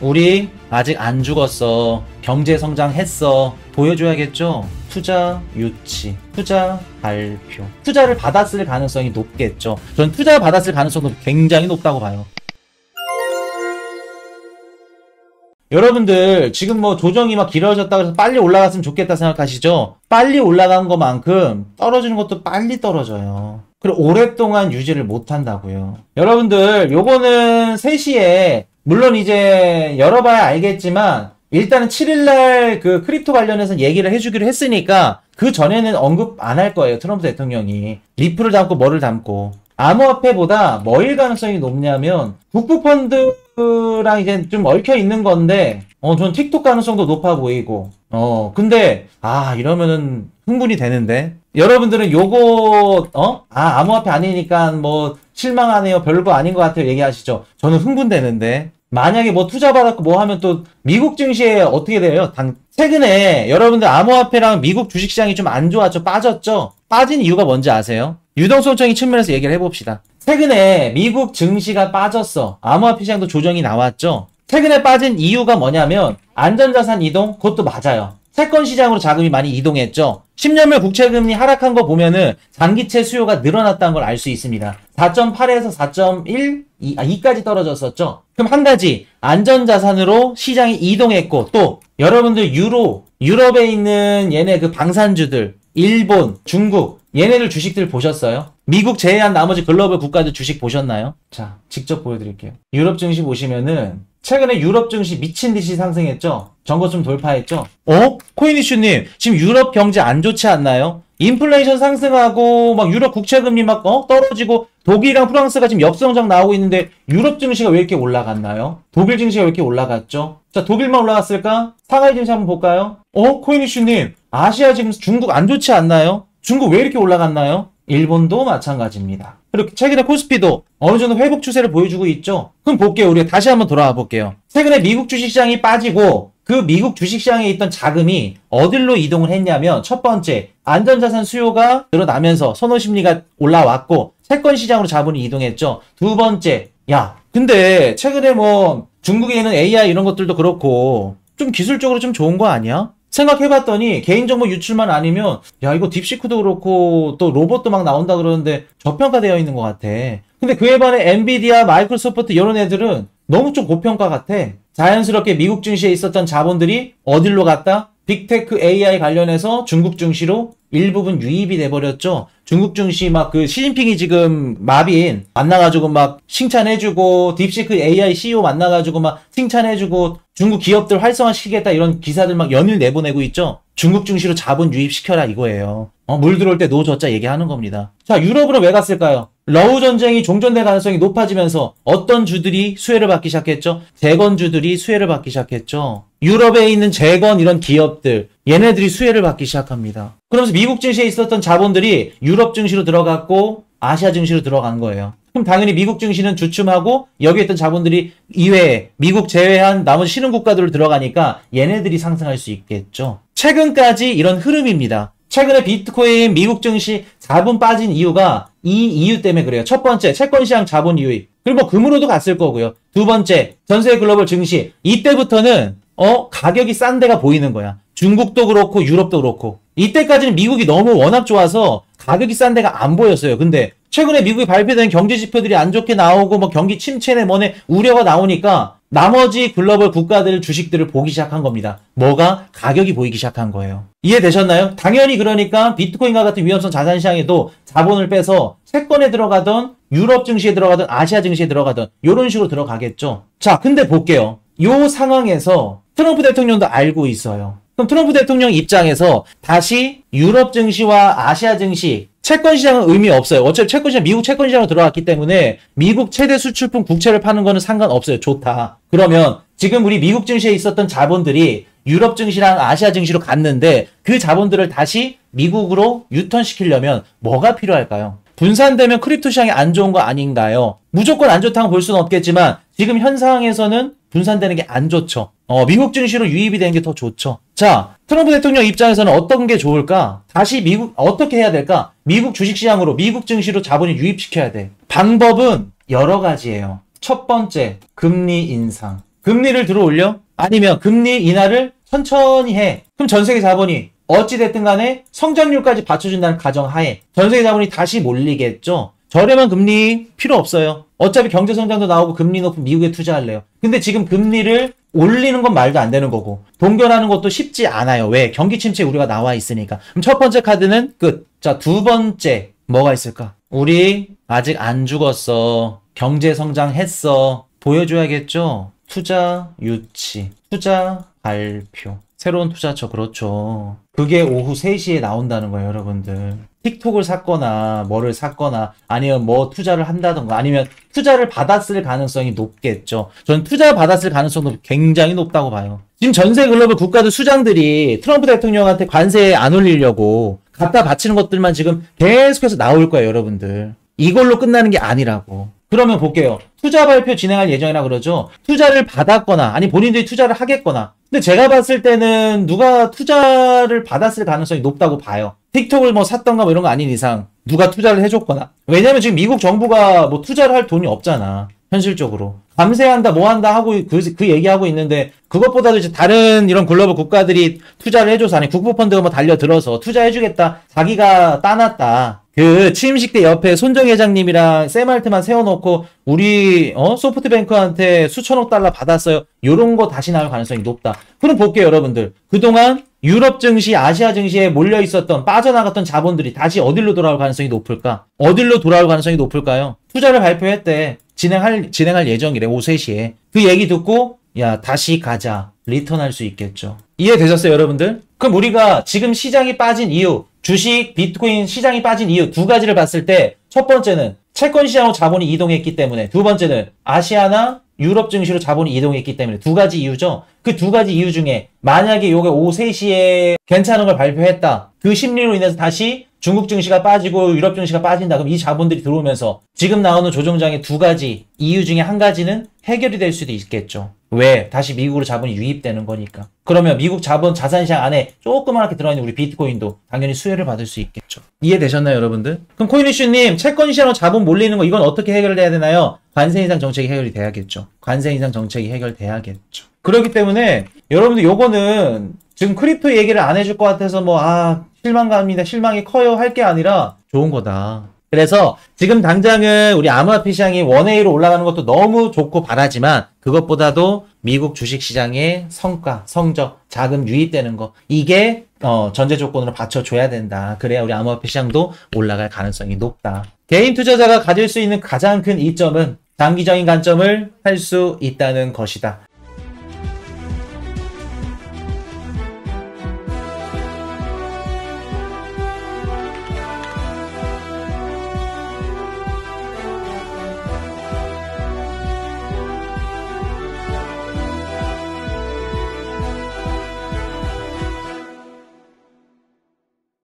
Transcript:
우리 아직 안 죽었어. 경제 성장했어. 보여줘야겠죠? 투자 유치, 투자 발표. 투자를 받았을 가능성이 높겠죠. 전 투자 받았을 가능성도 굉장히 높다고 봐요. 여러분들 지금 뭐 조정이 막 길어졌다고 해서 빨리 올라갔으면 좋겠다 생각하시죠? 빨리 올라간 것만큼 떨어지는 것도 빨리 떨어져요. 그리고 오랫동안 유지를 못한다고요. 여러분들 요거는 3시에 물론 이제 열어봐야 알겠지만 일단은 7일날 그 크립토 관련해서 얘기를 해주기로 했으니까 그 전에는 언급 안 할 거예요. 트럼프 대통령이. 리플을 담고 뭐를 담고. 암호화폐보다 뭐일 가능성이 높냐면 국부펀드랑 이제 좀 얽혀 있는 건데 전 틱톡 가능성도 높아 보이고 근데 이러면은 흥분이 되는데 여러분들은 요거 암호화폐 아니니까 뭐 실망하네요. 별거 아닌 것 같아요. 얘기하시죠. 저는 흥분되는데 만약에 뭐 투자 받았고 뭐 하면 또 미국 증시에 어떻게 돼요? 최근에 여러분들 암호화폐랑 미국 주식시장이 좀 안 좋았죠? 빠졌죠? 빠진 이유가 뭔지 아세요? 유동성적인 측면에서 얘기를 해봅시다. 최근에 미국 증시가 빠졌어. 암호화폐 시장도 조정이 나왔죠? 최근에 빠진 이유가 뭐냐면 안전자산 이동? 그것도 맞아요. 채권 시장으로 자금이 많이 이동했죠. 10년물 국채금리 하락한 거 보면은 장기채 수요가 늘어났다는 걸 알 수 있습니다. 4.8에서 4.1, 2까지 떨어졌었죠. 그럼 한 가지 안전자산으로 시장이 이동했고 또 여러분들 유럽에 있는 얘네 그 방산주들 일본, 중국 얘네들 주식들 보셨어요? 미국 제외한 나머지 글로벌 국가들 주식 보셨나요? 자, 직접 보여드릴게요. 유럽 증시 보시면은 최근에 유럽 증시 미친 듯이 상승했죠? 전고점 돌파했죠? 코인이슈님, 지금 유럽 경제 안 좋지 않나요? 인플레이션 상승하고 막 유럽 국채금리 막 떨어지고 독일이랑 프랑스가 지금 역성장 나오고 있는데 유럽 증시가 왜 이렇게 올라갔나요? 독일 증시가 왜 이렇게 올라갔죠? 자, 독일만 올라갔을까? 상하이 증시 한번 볼까요? 코인이슈님, 아시아 지금 중국 안 좋지 않나요? 중국 왜 이렇게 올라갔나요? 일본도 마찬가지입니다. 그리고 최근에 코스피도 어느 정도 회복 추세를 보여주고 있죠? 그럼 볼게요. 우리가 다시 한번 돌아와 볼게요. 최근에 미국 주식시장이 빠지고 그 미국 주식시장에 있던 자금이 어디로 이동을 했냐면 첫 번째, 안전자산 수요가 늘어나면서 선호심리가 올라왔고 채권 시장으로 자본이 이동했죠. 두 번째, 근데 최근에 뭐 중국에 있는 AI 이런 것들도 그렇고 좀 기술적으로 좀 좋은 거 아니야? 생각해봤더니 개인정보 유출만 아니면 이거 딥시크도 그렇고 또 로봇도 막 나온다 그러는데 저평가되어 있는 것 같아. 근데 그에 반해 엔비디아, 마이크로소프트 이런 애들은 너무 좀 고평가 같아. 자연스럽게 미국 증시에 있었던 자본들이 어디로 갔다? 빅테크 AI 관련해서 중국 증시로 일부분 유입이 돼버렸죠. 중국 증시 막 그 시진핑이 지금 마빈 만나가지고 막 칭찬해주고 딥시크 AI CEO 만나가지고 막 칭찬해주고 중국 기업들 활성화시키겠다 이런 기사들 막 연일 내보내고 있죠. 중국 증시로 자본 유입시켜라 이거예요. 물 들어올 때 노저자 얘기하는 겁니다. 자, 유럽으로 왜 갔을까요? 러우 전쟁이 종전될 가능성이 높아지면서 어떤 주들이 수혜를 받기 시작했죠? 재건주들이 수혜를 받기 시작했죠. 유럽에 있는 재건 이런 기업들 얘네들이 수혜를 받기 시작합니다. 그러면서 미국 증시에 있었던 자본들이 유럽 증시로 들어갔고 아시아 증시로 들어간 거예요. 그럼 당연히 미국 증시는 주춤하고 여기에 있던 자본들이 이외에 미국 제외한 나머지 신흥 국가들로 들어가니까 얘네들이 상승할 수 있겠죠. 최근까지 이런 흐름입니다. 최근에 비트코인, 미국 증시 자본 빠진 이유가 이 이유 때문에 그래요. 첫 번째, 채권시장 자본 유입. 그리고 뭐 금으로도 갔을 거고요. 두 번째, 전세계 글로벌 증시. 이때부터는 가격이 싼 데가 보이는 거야. 중국도 그렇고 유럽도 그렇고. 이때까지는 미국이 너무 워낙 좋아서 가격이 싼 데가 안 보였어요. 근데 최근에 미국이 발표된 경제 지표들이 안 좋게 나오고 뭐 경기 침체네 뭐네 우려가 나오니까 나머지 글로벌 국가들 주식들을 보기 시작한 겁니다. 뭐가? 가격이 보이기 시작한 거예요. 이해되셨나요? 당연히 그러니까 비트코인과 같은 위험성 자산 시장에도 자본을 빼서 채권에 들어가던 유럽 증시에 들어가던 아시아 증시에 들어가던 이런 식으로 들어가겠죠. 자, 근데 볼게요. 요 상황에서 트럼프 대통령도 알고 있어요. 그럼 트럼프 대통령 입장에서 다시 유럽 증시와 아시아 증시 채권 시장은 의미 없어요. 어차피 채권 시장, 미국 채권 시장으로 들어갔기 때문에 미국 최대 수출품 국채를 파는 거는 상관없어요. 좋다. 그러면 지금 우리 미국 증시에 있었던 자본들이 유럽 증시랑 아시아 증시로 갔는데 그 자본들을 다시 미국으로 유턴시키려면 뭐가 필요할까요? 분산되면 크립토 시장이 안 좋은 거 아닌가요? 무조건 안 좋다고 볼 수는 없겠지만 지금 현 상황에서는 분산되는 게 안 좋죠. 미국 증시로 유입이 되는 게 더 좋죠. 자, 트럼프 대통령 입장에서는 어떤 게 좋을까? 다시 미국 어떻게 해야 될까? 미국 주식시장으로 미국 증시로 자본을 유입시켜야 돼. 방법은 여러 가지예요. 첫 번째, 금리 인상. 금리를 들어 올려? 아니면 금리 인하를 천천히 해. 그럼 전세계 자본이 어찌됐든 간에 성장률까지 받쳐준다는 가정하에 전세계 자본이 다시 몰리겠죠? 저렴한 금리 필요 없어요. 어차피 경제 성장도 나오고 금리 높은 미국에 투자할래요. 근데 지금 금리를 올리는 건 말도 안 되는 거고 동결하는 것도 쉽지 않아요. 왜? 경기 침체 우리가 나와 있으니까. 그럼 첫 번째 카드는 끝. 자, 두 번째 뭐가 있을까? 우리 아직 안 죽었어. 경제 성장했어. 보여줘야겠죠? 투자 유치, 투자 발표. 새로운 투자처, 그렇죠. 그게 오후 3시에 나온다는 거예요, 여러분들. 틱톡을 샀거나 뭐를 샀거나 아니면 뭐 투자를 한다던가 아니면 투자를 받았을 가능성이 높겠죠. 전 투자 받았을 가능성도 굉장히 높다고 봐요. 지금 전세 글로벌 국가들 수장들이 트럼프 대통령한테 관세 안 올리려고 갖다 바치는 것들만 지금 계속해서 나올 거예요, 여러분들. 이걸로 끝나는 게 아니라고. 그러면 볼게요. 투자 발표 진행할 예정이라 그러죠. 투자를 받았거나 아니 본인들이 투자를 하겠거나. 근데 제가 봤을 때는 누가 투자를 받았을 가능성이 높다고 봐요. 틱톡을 뭐 샀던가 뭐 이런 거 아닌 이상 누가 투자를 해줬거나. 왜냐면 지금 미국 정부가 뭐 투자를 할 돈이 없잖아. 현실적으로. 감세한다 뭐 한다 하고 그 얘기하고 있는데 그것보다도 이제 다른 이런 글로벌 국가들이 투자를 해줘서 아니 국부펀드가 뭐 달려들어서 투자해주겠다. 자기가 따놨다. 그 취임식 때 옆에 손정 회장님이랑 샘 알트만 세워놓고 우리 소프트뱅크한테 수천억 달러 받았어요. 요런 거 다시 나올 가능성이 높다. 그럼 볼게요, 여러분들. 그동안 유럽 증시, 아시아 증시에 몰려 있었던 빠져나갔던 자본들이 다시 어디로 돌아올 가능성이 높을까? 어디로 돌아올 가능성이 높을까요? 투자를 발표했대. 진행할 예정이래. 오후 3시에. 그 얘기 듣고 야, 다시 가자. 리턴할 수 있겠죠. 이해되셨어요, 여러분들? 그럼 우리가 지금 시장이 빠진 이유, 주식, 비트코인 시장이 빠진 이유 두 가지를 봤을 때 첫 번째는 채권 시장으로 자본이 이동했기 때문에, 두 번째는 아시아나 유럽 증시로 자본이 이동했기 때문에 두 가지 이유죠. 그 두 가지 이유 중에 만약에 요게 오후 3시에 괜찮은 걸 발표했다. 그 심리로 인해서 다시 중국 증시가 빠지고 유럽 증시가 빠진다. 그럼 이 자본들이 들어오면서 지금 나오는 조정장의 두 가지 이유 중에 한 가지는 해결이 될 수도 있겠죠. 왜? 다시 미국으로 자본이 유입되는 거니까. 그러면 미국 자본 자산시장 안에 조그맣게 들어있는 우리 비트코인도 당연히 수혜를 받을 수 있겠죠. 이해되셨나요, 여러분들? 그럼 코인이슈님, 채권 시장으로 자본 몰리는 거 이건 어떻게 해결돼야 되나요? 관세 인상 정책이 해결이 돼야겠죠. 관세 인상 정책이 해결돼야겠죠. 그렇기 때문에 여러분들 요거는 지금 크립토 얘기를 안 해줄 것 같아서 뭐 실망감입니다. 실망이 커요 할 게 아니라 좋은 거다. 그래서 지금 당장은 우리 암호화폐 시장이 1A로 올라가는 것도 너무 좋고 바라지만 그것보다도 미국 주식시장의 성과, 성적, 자금 유입되는 거 이게 전제 조건으로 받쳐줘야 된다. 그래야 우리 암호화폐 시장도 올라갈 가능성이 높다. 개인 투자자가 가질 수 있는 가장 큰 이점은 장기적인 관점을 할 수 있다는 것이다.